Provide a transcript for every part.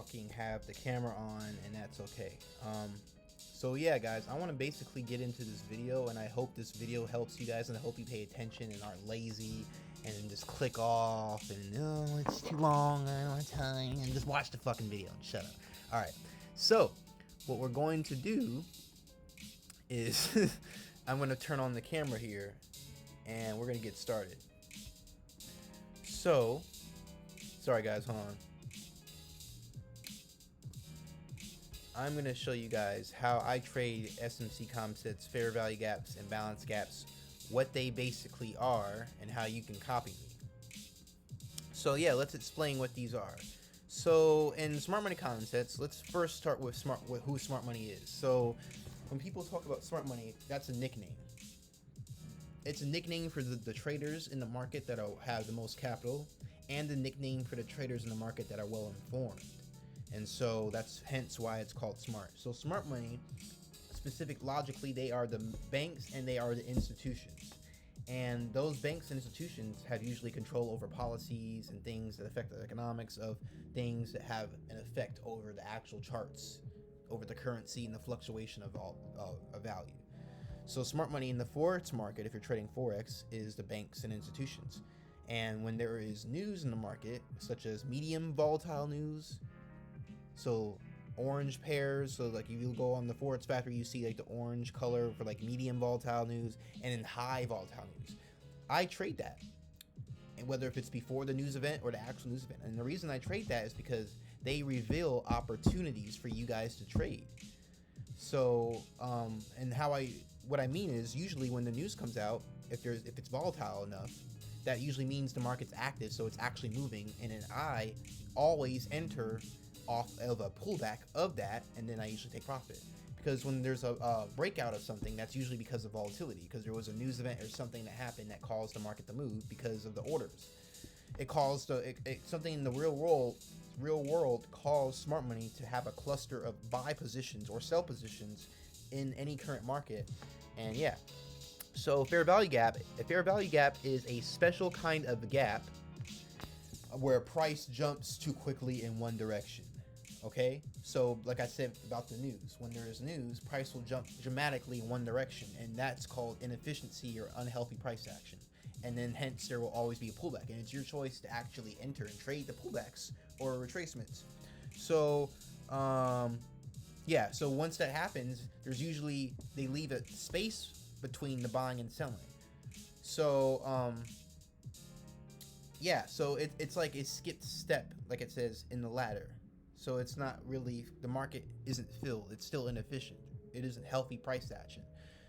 talking, have the camera on, and that's okay. So yeah, guys, I want to basically get into this video, and I hope this video helps you guys, and I hope you pay attention and aren't lazy and just click off and no, it's too long, I don't have time, and just watch the fucking video and shut up. All right, so what we're going to do is I'm going to turn on the camera here, and we're going to get started. So, sorry guys, hold on. I'm going to show you guys how I trade SMC concepts, fair value gaps, and balance gaps, what they basically are, and how you can copy me. So yeah, let's explain what these are. So in smart money concepts, let's first start with who smart money is. So when people talk about smart money, that's a nickname. It's a nickname for the traders in the market that have the most capital, and the nickname for the traders in the market that are well informed. And so that's hence why it's called smart. So smart money, specific logically, they are the banks and they are the institutions. And those banks and institutions have usually control over policies and things that affect the economics of things that have an effect over the actual charts, over the currency and the fluctuation of value. So smart money in the Forex market, if you're trading Forex, is the banks and institutions. And when there is news in the market, such as medium volatile news, so orange pairs, so like if you go on the Forex factory, you see like the orange color for like medium volatile news, and then high volatile news. I trade that, and whether if it's before the news event or the actual news event. And the reason I trade that is because they reveal opportunities for you guys to trade. So and what I mean is, usually when the news comes out, if it's volatile enough, that usually means the market's active, so it's actually moving. And then I always enter off of a pullback of that, and then I usually take profit, because when there's a breakout of something, that's usually because of volatility, because there was a news event or something that happened that caused the market to move because of the orders. It caused something in the real world caused smart money to have a cluster of buy positions or sell positions in any current market. And yeah, so a fair value gap is a special kind of gap where price jumps too quickly in one direction. Okay, so like I said about the news, when there is news, price will jump dramatically in one direction, and that's called inefficiency or unhealthy price action. And then hence there will always be a pullback, and it's your choice to actually enter and trade the pullbacks or retracements. So yeah, so once that happens, there's usually, they leave a space between the buying and selling. So yeah, so it's like a skipped step, like it says in the ladder. So it's not really, the market isn't filled, it's still inefficient, it isn't healthy price action.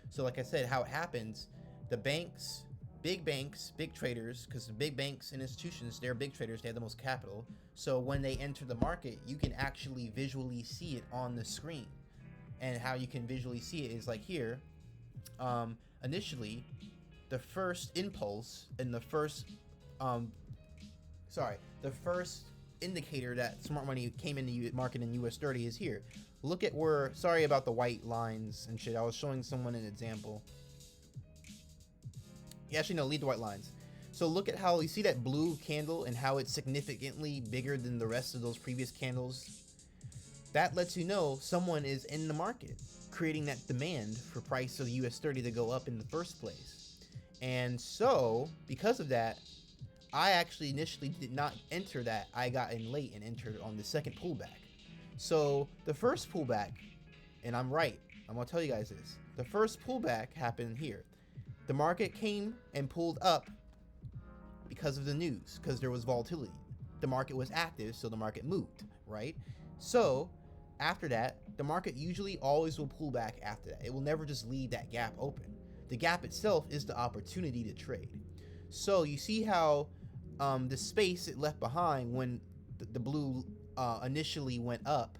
So like I said, how it happens, the banks, big traders, because the big banks and institutions, they're big traders, they have the most capital. So when they enter the market, you can actually visually see it on the screen. And how you can visually see it is like here. Initially, the first impulse and the first indicator that smart money came into the market in US 30 is here. Look at where, sorry about the white lines and shit, I was showing someone an example. Yeah, actually no, leave the white lines. So look at how you see that blue candle and how it's significantly bigger than the rest of those previous candles. That lets you know someone is in the market, creating that demand for price of the US 30 to go up in the first place. And so because of that, I actually initially did not enter that. I got in late and entered on the second pullback. So the first pullback, and I'm right, I'm gonna tell you guys this. The first pullback happened here. The market came and pulled up because of the news, because there was volatility. The market was active, so the market moved, right? So after that, the market usually always will pull back after that. It will never just leave that gap open. The gap itself is the opportunity to trade. So you see how the space it left behind when the blue initially went up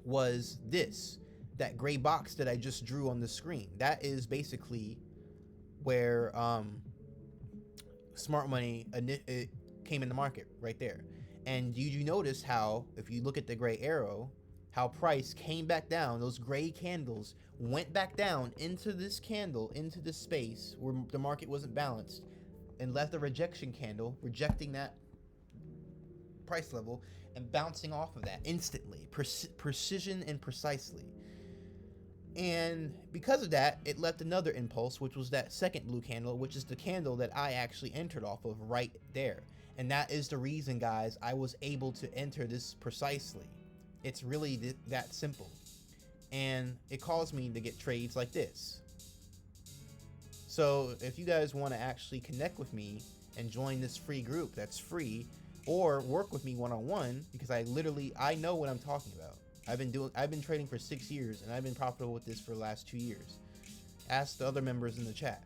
was this, that gray box that I just drew on the screen. That is basically where smart money it came in the market right there. And did you notice how, if you look at the gray arrow, how price came back down, those gray candles went back down into this candle, into this space where the market wasn't balanced, and left a rejection candle, rejecting that price level and bouncing off of that instantly, precision and precisely. And because of that, it left another impulse, which was that second blue candle, which is the candle that I actually entered off of right there. And that is the reason, guys, I was able to enter this precisely. It's really that simple. And it caused me to get trades like this. So if you guys want to actually connect with me and join this free group that's free, or work with me one-on-one, because I know what I'm talking about. I've been trading for 6 years, and I've been profitable with this for the last 2 years. Ask the other members in the chat.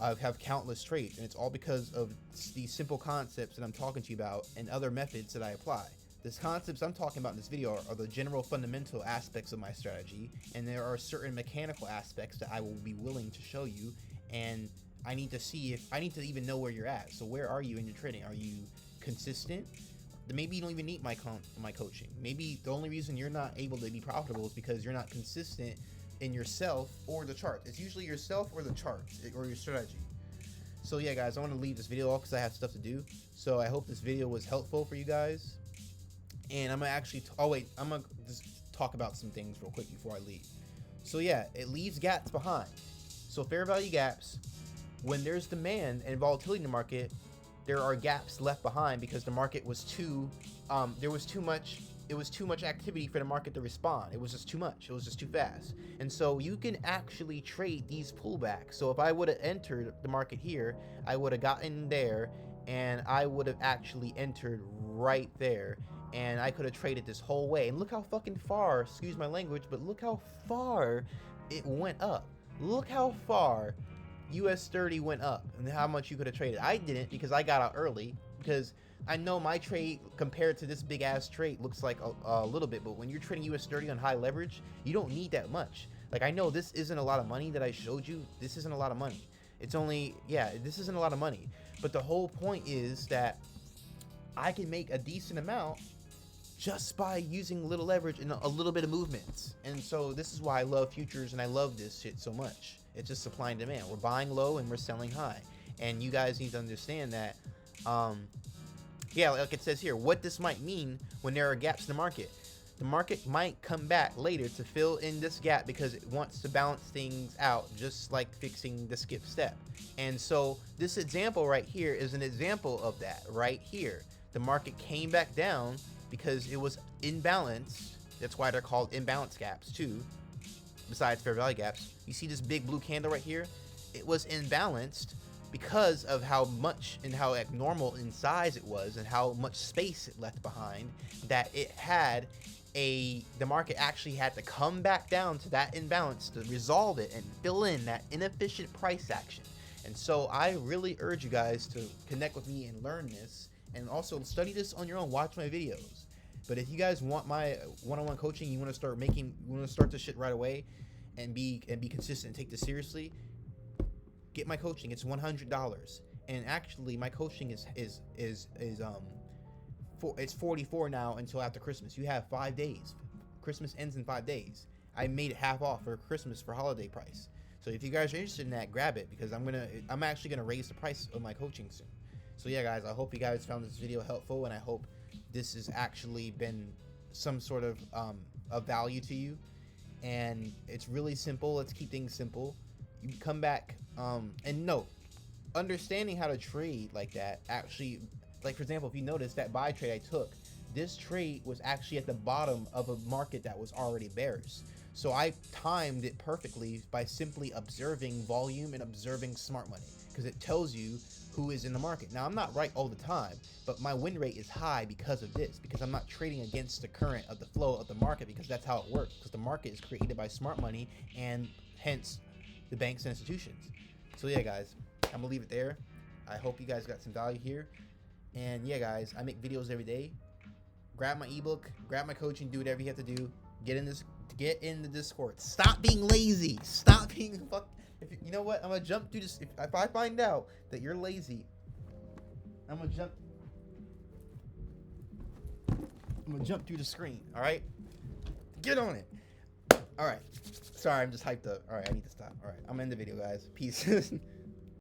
I have countless trades, and it's all because of these simple concepts that I'm talking to you about and other methods that I apply. These concepts I'm talking about in this video are the general fundamental aspects of my strategy, and there are certain mechanical aspects that I will be willing to show you, and I need to even know where you're at. So where are you in your trading? Are you consistent? Maybe you don't even need my coaching. Maybe the only reason you're not able to be profitable is because you're not consistent in yourself or the chart. It's usually yourself or the charts or your strategy. So yeah, guys, I want to leave this video off because I have stuff to do. So I hope this video was helpful for you guys. And I'm gonna actually I'm gonna just talk about some things real quick before I leave. So yeah, it leaves gaps behind. So fair value gaps, when there's demand and volatility in the market, there are gaps left behind because the market was there was too much activity for the market to respond. It was just too much. It was just too fast. And so you can actually trade these pullbacks. So if I would have entered the market here, I would have gotten there, and I would have actually entered right there, and I could have traded this whole way. And look how fucking far, excuse my language, but look how far it went up. Look how far US 30 went up and how much you could have traded. I didn't, because I got out early, because I know my trade compared to this big ass trade looks like a little bit, but when you're trading US 30 on high leverage, you don't need that much. Like, I know this isn't a lot of money that I showed you. This isn't a lot of money. It's only, yeah, this isn't a lot of money. But the whole point is that I can make a decent amount just by using little leverage and a little bit of movements. And so this is why I love futures and I love this shit so much. It's just supply and demand. We're buying low and we're selling high. And you guys need to understand that, yeah, like it says here, what this might mean when there are gaps in the market. The market might come back later to fill in this gap because it wants to balance things out, just like fixing the skip step. And so this example right here is an example of that right here. The market came back down because it was imbalanced. That's why they're called imbalance gaps too, besides fair value gaps. You see this big blue candle right here? It was imbalanced because of how much and how abnormal in size it was and how much space it left behind, that it had the market actually had to come back down to that imbalance to resolve it and fill in that inefficient price action. And so I really urge you guys to connect with me and learn this, and also study this on your own. Watch my videos. But if you guys want my one-on-one coaching, you want to start this shit right away and be consistent and take this seriously, get my coaching. It's $100. And actually my coaching is it's $44 now until after Christmas. You have 5 days. Christmas ends in 5 days. I made it half off for Christmas for holiday price. So if you guys are interested in that, grab it, because I'm actually gonna raise the price of my coaching soon. So yeah, guys, I hope you guys found this video helpful, and I hope this has actually been some sort of value to you. And it's really simple. Let's keep things simple. You come back, and note, understanding how to trade like that, actually, like for example, if you notice that buy trade I took, this trade was actually at the bottom of a market that was already bearish. So I timed it perfectly by simply observing volume and observing smart money, because it tells you who is in the market. Now, I'm not right all the time, but my win rate is high because of this, because I'm not trading against the current of the flow of the market, because that's how it works, because the market is created by smart money and hence the banks and institutions. So yeah, guys, I'm gonna leave it there. I hope you guys got some value here. And yeah, guys, I make videos every day. Grab my ebook, grab my coaching, do whatever you have to do. Get in the Discord. Stop being lazy. Stop being you know what? I'm gonna jump through this. If I find out that you're lazy, I'm gonna jump through the screen. All right, get on it. All right. Sorry, I'm just hyped up. All right, I need to stop. All right, I'm gonna end the video, guys. Peace.